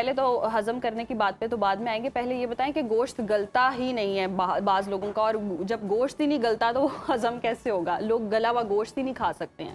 پہلے تو ہضم کرنے کی بات پہ تو بعد میں آئیں گے، پہلے یہ بتائیں کہ گوشت گلتا ہی نہیں ہے بعض لوگوں کا، اور جب گوشت ہی نہیں گلتا تو ہضم کیسے ہوگا؟ لوگ گلا ہوا گوشت ہی نہیں کھا سکتے ہیں۔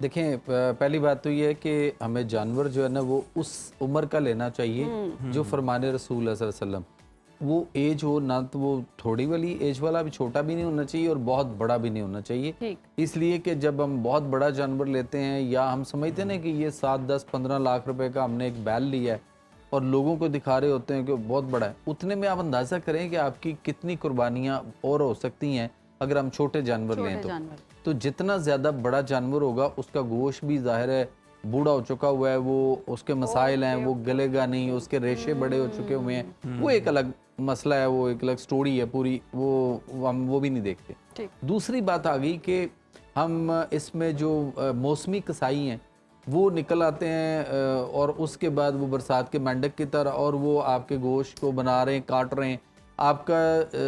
دیکھیں پہلی بات تو یہ ہے کہ ہمیں جانور جو ہے نا وہ اس عمر کا لینا چاہیے جو فرمان رسول اللہ صلی اللہ علیہ وسلم، وہ ایج ہو نہ تو وہ تھوڑی والی ایج والا بھی چھوٹا بھی نہیں ہونا چاہیے اور بہت بڑا بھی نہیں ہونا چاہیے، اس لیے کہ جب ہم بہت بڑا جانور لیتے ہیں یا ہم سمجھتے ہیں نا کہ یہ 7 10 15 لاکھ روپے کا ہم نے ایک بیل لیا ہے اور لوگوں کو دکھا رہے ہوتے ہیں کہ وہ بہت بڑا ہے، اتنے میں آپ اندازہ کریں کہ آپ کی کتنی قربانیاں اور ہو سکتی ہیں اگر ہم چھوٹے جانور لیں تو جتنا زیادہ بڑا جانور ہوگا اس کا گوشت بھی ظاہر ہے بوڑھا ہو چکا ہوا ہے، وہ اس کے مسائل ہیں، وہ گلے گا نہیں، اس کے ریشے بڑے ہو چکے ہوئے ہیں، وہ ایک الگ مسئلہ ہے، وہ ایک الگ سٹوری ہے پوری، ہم وہ بھی نہیں دیکھتے۔ دوسری بات آ گئی کہ ہم اس میں جو موسمی کسائی ہیں وہ نکل آتے ہیں اور اس کے بعد وہ برسات کے مینڈک کی طرح اور وہ آپ کے گوشت کو بنا رہے ہیں، کاٹ رہے ہیں، آپ کا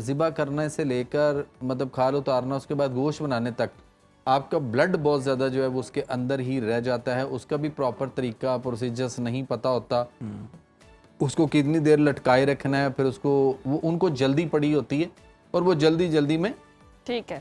ذبح کرنے سے لے کر مطلب کھال اتارنا اس کے بعد گوشت بنانے تک آپ کا بلڈ بہت زیادہ جو ہے وہ اس کے اندر ہی رہ جاتا ہے، اس کا بھی پراپر طریقہ پروسیجرز نہیں پتہ ہوتا، اس کو کتنی دیر لٹکائے رکھنا ہے، پھر اس کو وہ ان کو جلدی پڑی ہوتی ہے اور وہ جلدی میں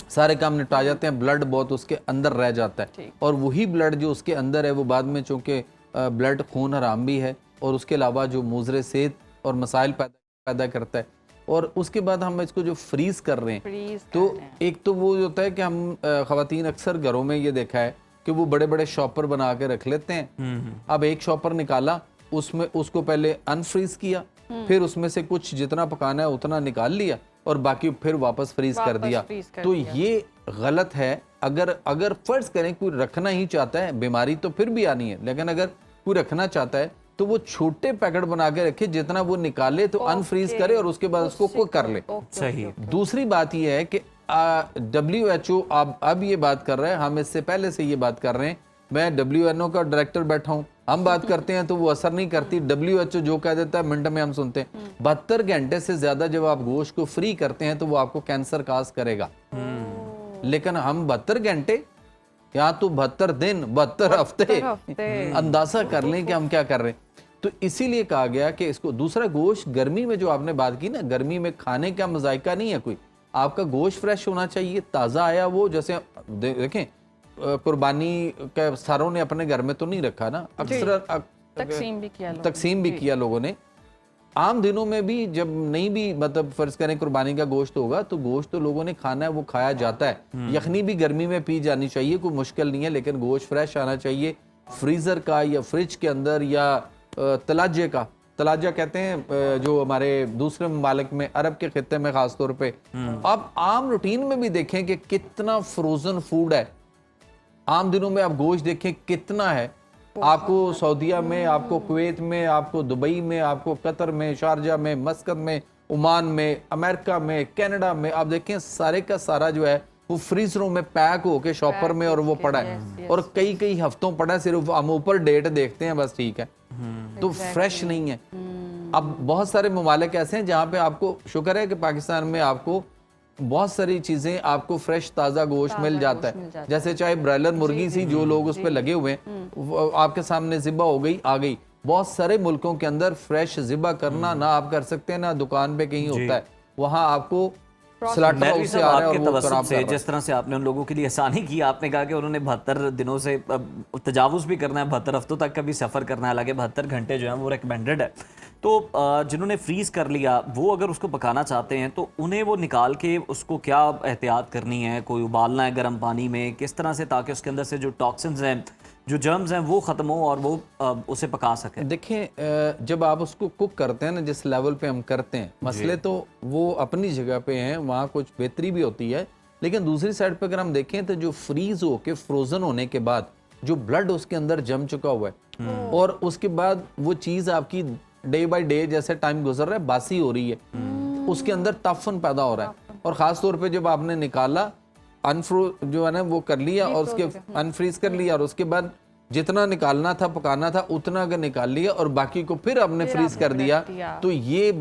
سارے کام نپٹا جاتے ہیں، بلڈ بہت اس کے اندر رہ جاتا ہے اور وہی بلڈ جو اس کے اندر ہے وہ بعد میں چونکہ بلڈ خون حرام بھی ہے اور اس کے علاوہ جو مضر صحت اور مسائل پیدا کرتا ہے، اور اس کے بعد ہم اس کو جو فریز کر رہے ہیں تو ایک تو وہ ہوتا ہے کہ ہم خواتین اکثر گھروں میں یہ دیکھا ہے کہ وہ بڑے بڑے شاپر بنا کے رکھ لیتے ہیں، اب ایک شاپر نکالا اس میں اس کو پہلے انفریز کیا، پھر اس میں سے کچھ جتنا پکانا ہے اتنا نکال لیا اور باقی پھر واپس فریز کر دیا، تو یہ غلط ہے۔ اگر فرض کریں کوئی رکھنا ہی چاہتا ہے، بیماری تو پھر بھی آنی ہے، لیکن اگر کوئی رکھنا چاہتا ہے تو وہ چھوٹے پیکٹ بنا کے رکھے، جتنا وہ نکالے تو انفریز کرے اور اس کے بعد اس کو کوک کر لے۔ دوسری بات یہ ہے کہ WHO اب یہ بات کر رہا ہے، ہم اس سے پہلے سے یہ بات کر رہے ہیں، میں WNO کا ڈائریکٹر بیٹھا ہوں، ہم بات کرتے ہیں تو وہ اثر نہیں کرتی، WHO جو کہہ دیتا ہے منٹ میں ہم سنتے ہیں، 72 گھنٹے سے زیادہ جب آپ گوشت کو فری کرتے ہیں تو وہ آپ کو کینسر کاز کرے گا، لیکن ہم 72 گھنٹے یا تو 72 دن 72 ہفتے اندازہ کر لیں کہ ہم کیا کر رہے ہیں۔ تو اسی لیے کہا گیا کہ اس کو دوسرا گوشت گرمی میں جو آپ نے بات کی نا، گرمی میں کھانے کا مذائقہ نہیں ہے کوئی، آپ کا گوشت فریش ہونا چاہیے، تازہ آیا، وہ جیسے دیکھیں قربانی کا ساروں نے اپنے گھر میں تو نہیں رکھا نا، اکثر تقسیم بھی کیا لوگوں نے، عام دنوں میں بھی جب نہیں بھی مطلب فرض کریں قربانی کا گوشت ہوگا تو گوشت تو لوگوں نے کھانا ہے، وہ کھایا جاتا ہے، یخنی بھی گرمی میں پی جانی چاہیے، کوئی مشکل نہیں ہے، لیکن گوشت فریش آنا چاہیے، فریزر کا یا فریج کے اندر یا تلاجے کا، تلاجہ کہتے ہیں جو ہمارے دوسرے ممالک میں عرب کے خطے میں خاص طور پہ، آپ عام روٹین میں بھی دیکھیں کہ کتنا فروزن فوڈ ہے، عام دنوں میں آپ گوشت دیکھیں کتنا ہے، آپ کو سعودیہ میں، آپ کو کویت میں، آپ کو دبئی میں، آپ کو قطر میں، شارجہ میں، مسقط میں، عمان میں، امریکہ میں، کینیڈا میں، آپ دیکھیں سارے کا سارا جو ہے وہ فریزروں میں پیک ہو کے شاپر میں اور وہ پڑا ہے اور کئی ہفتوں پڑا ہے، صرف ہم اوپر ڈیٹ دیکھتے ہیں بس، ٹھیک ہے، تو فریش نہیں ہے۔ اب بہت سارے ممالک ایسے ہیں جہاں پہ آپ کو شکر ہے کہ پاکستان میں آپ کو بہت ساری چیزیں آپ کو فریش تازہ گوشت مل جاتا ہے، جیسے چاہے برائلر مرغی سی جو لوگ اس پہ لگے ہوئے ہیں آپ کے سامنے ذبح ہو گئی آ گئی، بہت سارے ملکوں کے اندر فریش ذبح کرنا نہ آپ کر سکتے ہیں نہ دکان پہ کہیں ہوتا ہے، وہاں آپ کو سلاٹر ہاؤس سے آ رہا ہے اور وہ خراب کر رہا ہے۔ جس طرح سے آپ نے ان لوگوں کے لیے آسانی کی، آپ نے کہا کہ انہوں نے 72 دنوں سے تجاوز بھی کرنا ہے، 72 ہفتوں تک کا بھی سفر کرنا ہے، حالانکہ 72 گھنٹے جو ہیں وہ ریکمینڈڈ ہے، تو جنہوں نے فریز کر لیا وہ اگر اس کو پکانا چاہتے ہیں تو انہیں وہ نکال کے اس کو کیا احتیاط کرنی ہے؟ کوئی ابالنا ہے گرم پانی میں کس طرح سے تاکہ اس کے اندر سے جو ٹاکسنز ہیں، جو جرمز ہیں وہ ختم ہوں اور وہ اسے پکا سکیں؟ دیکھیں جب آپ اس کو کوک کرتے ہیں نا جس لیول پہ ہم کرتے ہیں، مسئلے تو وہ اپنی جگہ پہ ہیں، وہاں کچھ بہتری بھی ہوتی ہے، لیکن دوسری سائڈ پہ اگر ہم دیکھیں تو جو فریز ہو کے فروزن ہونے کے بعد جو بلڈ اس کے اندر جم چکا ہوا ہے اور اس کے بعد وہ چیز آپ کی ڈے بائی ڈے جیسے ٹائم گزر رہا ہے باسی ہو رہی ہے، اس کے اندر تعفن پیدا ہو رہا ہے، اور خاص طور پہ جب آپ نے نکالا جو ہے نا وہ کر لیا اور اس کے انفریز کر لیا اور اس کے بعد جتنا نکالنا تھا پکانا تھا اتنا اگر نکال لیا اور باقی کو پھر آپ نے فریز کر دیا تو یہ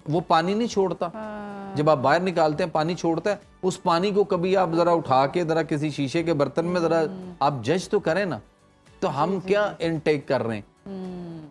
وہ پانی نہیں چھوڑتا، جب آپ باہر نکالتے ہیں پانی چھوڑتا ہے، اس پانی کو کبھی آپ ذرا اٹھا کے ذرا کسی شیشے کے برتن میں ذرا آپ جج تو کریں نا، تو ہم کیا انٹیک کر رہے ہیں،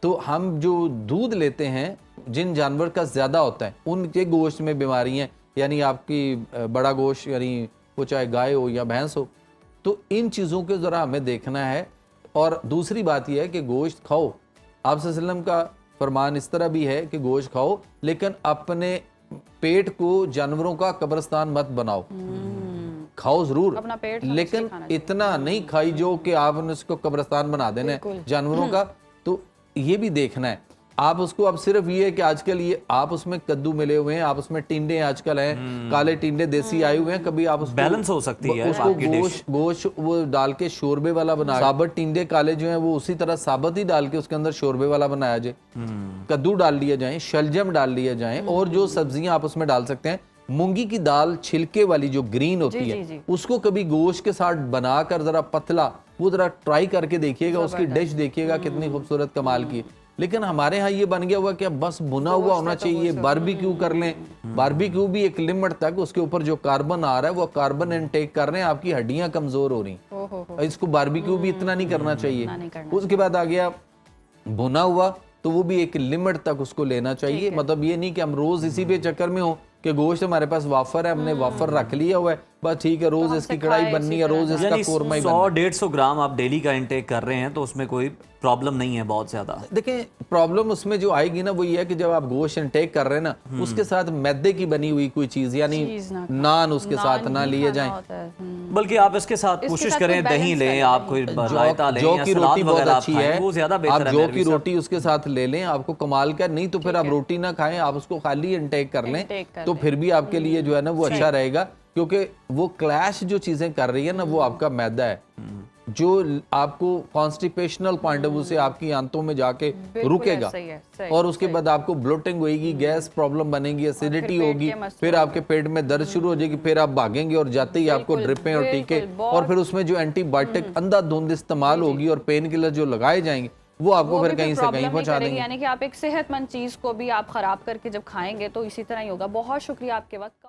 تو ہم جو دودھ لیتے ہیں جن جانور کا زیادہ ہوتا ہے ان کے گوشت میں بیماری ہیں، یعنی آپ کی بڑا گوشت، یعنی وہ چاہے گائے ہو یا بھینس ہو، تو ان چیزوں کے ذرا ہمیں دیکھنا ہے۔ اور دوسری بات یہ ہے کہ گوشت کھاؤ، آپ صلی اللہ علیہ وسلم کا فرمان اس طرح بھی ہے کہ گوشت کھاؤ لیکن اپنے پیٹ کو جانوروں کا قبرستان مت بناؤ، کھاؤ ضرور اپنا پیٹ لیکن اتنا نہیں کھائی جو کہ آپ نے اس کو قبرستان بنا دینا ہے جانوروں کا۔ تو یہ بھی دیکھنا ہے آپ اس کو، اب صرف یہ ہے کہ آج کل یہ آپ اس میں کدو ملے ہوئے ہیں، آپ اس میں ٹینڈے آج کل ہیں، کالے ٹینڈے دیسی آئے ہوئے ہیں، کبھی آپ اس کو بیلنس ہو سکتی ہے اس کو گوشت وہ ڈال کے شوربے والا بنا، ثابت ٹینڈے کالے جو ہیں وہ اسی طرح ثابت ہی ڈال کے اس کے اندر شوربے والا بنایا جائے، کدو ڈال لیا جائیں، شلجم ڈال لیا جائیں، اور جو سبزیاں آپ اس میں ڈال سکتے ہیں۔ مونگی کی دال چھلکے والی جو گرین ہوتی ہے اس کو کبھی گوشت کے ساتھ بنا کر ذرا پتلا وہ ذرا ٹرائی کر کے دیکھیے گا، اس کی ڈش دیکھیے گا کتنی خوبصورت کمال کی۔ لیکن ہمارے ہاں یہ بن گیا ہوا کہ بس بنا ہوا ہونا چاہیے، باربیکیو کر لیں، باربیکیو بھی ایک لمٹ تک، اس کے اوپر جو کاربن آ رہا ہے وہ کاربن انٹیک کر رہے ہیں، آپ کی ہڈیاں کمزور ہو رہی ہیں، اس کو باربیکیو بھی اتنا نہیں کرنا چاہیے۔ اس کے بعد آ گیا بنا ہوا، تو وہ بھی ایک لمٹ تک اس کو لینا چاہیے، مطلب یہ نہیں کہ ہم روز اسی پہ چکر میں ہوں کہ گوشت ہمارے پاس وافر ہے، ہم نے وافر رکھ لیا ہوا ہے، بس ٹھیک ہے روز اس کی کڑھائی بننی ہے، روز اس کا قورمہ ہی بننا ہے۔ 100-150 گرام آپ ڈیلی کا انٹیک کر رہے ہیں تو اس میں کوئی پرابلم نہیں ہے بہت زیادہ۔ دیکھیں پرابلم اس میں جو آئے گی نا وہ یہ ہے کہ جب آپ گوشت انٹیک کر رہے ہیں نا اس کے ساتھ میدے کی بنی ہوئی کوئی چیز یعنی نان اس کے ساتھ نہ لیے جائیں، بلکہ آپ اس کے ساتھ کوشش کریں دہی لیں، آپ کوئی رائتا لیں جو یا کی سلاد روٹی بہت وغیرہ آپ اچھی کھائیں، ہے، وہ زیادہ بہتر ہے۔ آپ جو کی روٹی اس کے ساتھ لے لیں، آپ کو کمال کا، نہیں تو پھر آپ روٹی نہ کھائیں، آپ اس کو خالی انٹیک کر لیں تو پھر بھی آپ کے لیے جو ہے نا وہ اچھا رہے گا، کیونکہ وہ کلیش جو چیزیں کر رہی ہے نا وہ آپ کا میدا ہے جو آپ کو کانسٹیپیشنل پوائنٹ آف ویو سے آپ کی آنتوں میں جا کے رکے گا، اور اس کے بعد آپ کو بلوٹنگ ہوئے گی، گیس پرابلم بنے گی، ایسیڈیٹی ہوگی، پھر آپ کے پیٹ میں درد شروع ہو جائے گی، پھر آپ بھاگیں گے اور جاتے ہی آپ کو ڈرپیں اور ٹیکے، اور پھر اس میں جو اینٹی بائیوٹک اندھا دھند استعمال ہوگی اور پین کلر جو لگائے جائیں گے وہ آپ کو پھر کہیں سے کہیں پہنچا دیں گے۔ یعنی کہ آپ ایک صحت مند چیز کو بھی آپ خراب کر کے جب کھائیں گے تو اسی طرح ہی ہوگا۔ بہت شکریہ آپ کے وقت کا۔